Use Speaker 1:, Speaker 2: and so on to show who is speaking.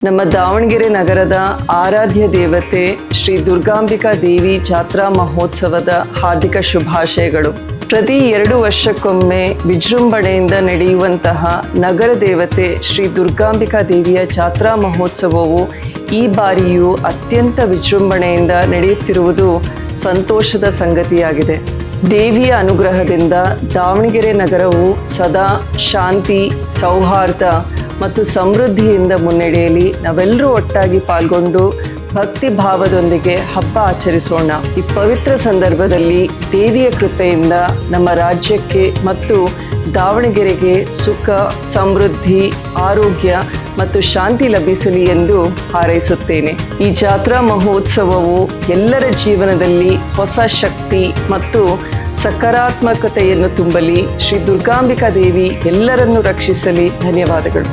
Speaker 1: ನಮ್ಮ ದಾವಣಗೆರೆ ನಗರದ ಆರಾಧ್ಯ ದೇವತೆ ಶ್ರೀ ದುರ್ಗಾಂಬಿಕಾ ದೇವಿ ಜಾತ್ರಾ ಮಹೋತ್ಸವದ ಹಾರ್ದಿಕ ಶುಭಾಶಯಗಳು. ಪ್ರತಿ 2 ವರ್ಷಕ್ಕೊಮ್ಮೆ ವಿಜೃಂಭಣೆಯಿಂದ ನಡೆಯುವಂತಹ ನಗರ ದೇವತೆ ಶ್ರೀ ದುರ್ಗಾಂಬಿಕಾ ದೇವಿಯ ಜಾತ್ರಾ ಮಹೋತ್ಸವವು ಈ ಬಾರಿಯೂ ಅತ್ಯಂತ ವಿಜೃಂಭಣೆಯಿಂದ ನಡೆಯುತ್ತಿರುವುದು ಸಂತೋಷದ ಸಂಗತಿಯಾಗಿದೆ. ದೇವಿಯ ಅನುಗ್ರಹದಿಂದ ದಾವಣಗೆರೆ ನಗರವು ಸದಾ ಶಾಂತಿ, ಸೌಹಾರ್ದ ಮತ್ತು ಸಮೃದ್ಧಿಯಿಂದ ಮುನ್ನಡೆಯಲಿ ನಾವೆಲ್ಲರೂ ಒಟ್ಟಾಗಿ ಪಾಲ್ಗೊಂಡು ಭಕ್ತಿ ಭಾವದೊಂದಿಗೆ ಹಬ್ಬ ಆಚರಿಸೋಣ. ಈ ಪವಿತ್ರ ಸಂದರ್ಭದಲ್ಲಿ ದೇವಿಯ ಕೃಪೆಯಿಂದ ನಮ್ಮ ರಾಜ್ಯಕ್ಕೆ ಮತ್ತು ದಾವಣಗೆರೆಗೆ ಸುಖ, ಸಮೃದ್ಧಿ, ಆರೋಗ್ಯ ಮತ್ತು ಶಾಂತಿ ಲಭಿಸಲಿ ಎಂದು ಹಾರೈಸುತ್ತೇನೆ. ಈ ಜಾತ್ರಾ ಮಹೋತ್ಸವವು ಎಲ್ಲರ ಜೀವನದಲ್ಲಿ ಹೊಸ ಶಕ್ತಿ ಮತ್ತು ಸಕಾರಾತ್ಮಕತೆಯನ್ನು ತುಂಬಲಿ. ಶ್ರೀ ದುರ್ಗಾಂಬಿಕಾ ದೇವಿ ಎಲ್ಲರನ್ನೂ ರಕ್ಷಿಸಲಿ. ಧನ್ಯವಾದಗಳು.